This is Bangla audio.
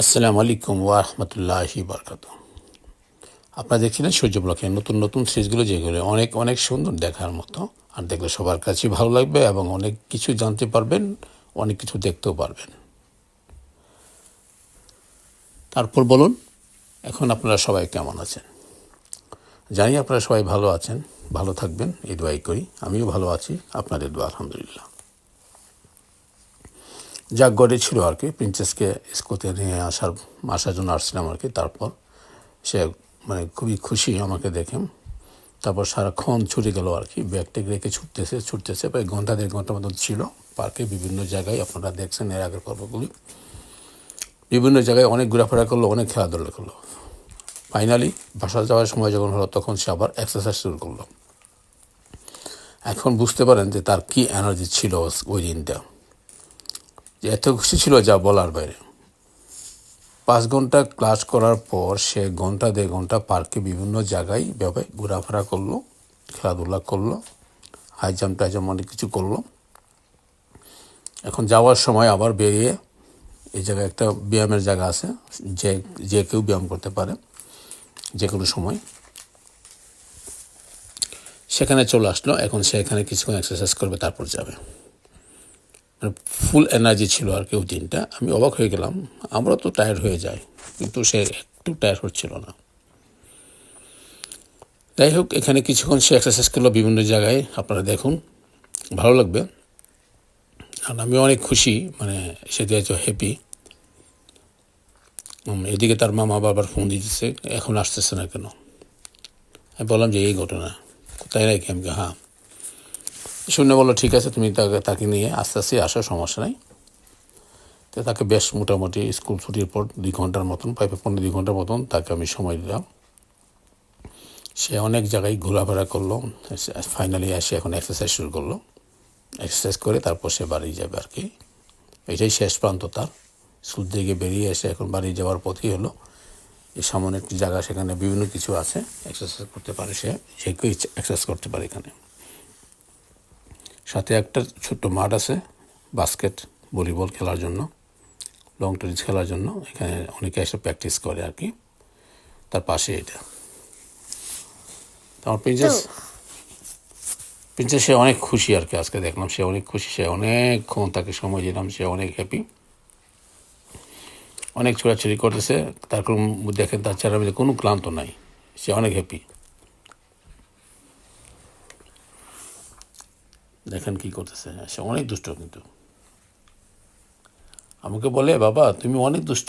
আসসালামু আলাইকুম ওয়া রাহমাতুল্লাহি বারাকাতুহু। আপনারা দেখছিলেন সূর্য ব্লকের নতুন নতুন সিরিজগুলো, যেগুলো অনেক অনেক সুন্দর দেখার মতো, আর দেখলে সবার কাছেই ভালো লাগবে এবং অনেক কিছু জানতে পারবেন, অনেক কিছু দেখতেও পারবেন। তারপর বলুন, এখন আপনারা সবাই কেমন আছেন? জানি আপনারা সবাই ভালো আছেন, ভালো থাকবেন এই দোয়াই করি। আমিও ভালো আছি, আপনাদের দোয়া আলহামদুলিল্লাহ। যা গড়ে ছিল আর কি, প্রিন্সেসকে স্কুল থেকে নিয়ে আসার জন্য আসছিলাম আর কি। তারপর সে খুবই খুশি আমাকে দেখে। তারপর সারাক্ষণ ছুটে গেল আর কি, ব্যাগ ট্যাগ রেখে ছুটতেছে প্রায় ঘন্টা দেড় ঘন্টার মতন ছিল পার্কে। বিভিন্ন জায়গায় আপনারা দেখছেন এর আগের পর্বগুলি, বিভিন্ন জায়গায় অনেক ঘোরাফেরা করলো, অনেক খেলাধুলা করলো। ফাইনালি বাসা যাওয়ার সময় যখন হলো, তখন সে আবার এক্সারসাইজ শুরু করলো। এখন বুঝতে পারেন যে তার কি এনার্জি ছিল ওই দিনটা, যে এত খুশি ছিল যা বলার বাইরে। 5 ঘন্টা ক্লাস করার পর সে ঘন্টা দেড় ঘন্টা পার্কে বিভিন্ন জায়গায় এভাবে ঘোরাফেরা করলো, খেলাধুলা করলো, হাই জাম্প টাই জাম্প অনেক কিছু করলো। এখন যাওয়ার সময় আবার বেরিয়ে এই জায়গায় একটা ব্যায়ামের জায়গা আছে, যে যে কেউ ব্যায়াম করতে পারে যে কোনো সময়। সেখানে চলে আসলো। এখন সে এখানে কিছুক্ষণ এক্সারসাইজ করবে, তারপর যাবে। ফুল এনার্জি ছিল আর কি ওই দিনটা। আমি অবাক হয়ে গেলাম, আমরা তো টায়ার্ড হয়ে যাই, কিন্তু সে একটু টায়ার্ড হচ্ছিল না। যাই হোক, এখানে কিছুক্ষণ সে এক্সারসাইজ করলো বিভিন্ন জায়গায়, আপনারা দেখুন, ভালো লাগবে। আর আমি অনেক খুশি, সে যেহেতু হ্যাপি। এদিকে তার মামা বাবার ফোন দিতেছে, এখন আসতেছে না কেন। আমি বললাম যে এই ঘটনা, কোথায় রাখি আমি? হ্যাঁ। শুনে বললো ঠিক আছে, তুমি তাকে নিয়ে আস্তে আস্তে আসো, সমস্যা নাই। তো তাকে বেশ মোটামুটি স্কুল ছুটির পর 2 ঘন্টার মতন, প্রায় 15-2 ঘন্টার মতন তাকে আমি সময় দিলাম। সে অনেক জায়গায় ঘোরাফেরা করলো, ফাইনালি এসে এখন এক্সারসাইজ শুরু করলো। এক্সারসাইজ করে তারপর সে বাড়ি যাবে আর কি। এটাই শেষ প্রান্ত তার। স্কুল থেকে বেরিয়ে এসে এখন বাড়ি যাওয়ার পথই হলো। এই সামনে একটি জায়গা, সেখানে বিভিন্ন কিছু আছে, এক্সারসাইজ করতে পারে সে, যে কেউ এক্সারসাইজ করতে পারে এখানে। সাথে একটা ছোট্ট মাঠ আছে বাস্কেট ভলিবল খেলার জন্য, লং টেনিস খেলার জন্য। এখানে অনেকে এসে প্র্যাকটিস করে আর কি, তার পাশে এটা। আমার প্রিন্সেস সে অনেক খুশি আর কি। আজকে দেখলাম সে অনেক খুশি, সে অনেকক্ষণ তাকে সময় দিলাম, সে অনেক হ্যাপি, অনেক ছোড়াছুড়ি করতেছে। তার কোনো দেখেন তার চেহারার মধ্যে কোনো ক্লান্ত নাই, সে অনেক হ্যাপি। দেখেন কি করতেছে, সে অনেক দুষ্ট। কিন্তু আমাকে বলে, বাবা তুমি অনেক দুষ্ট।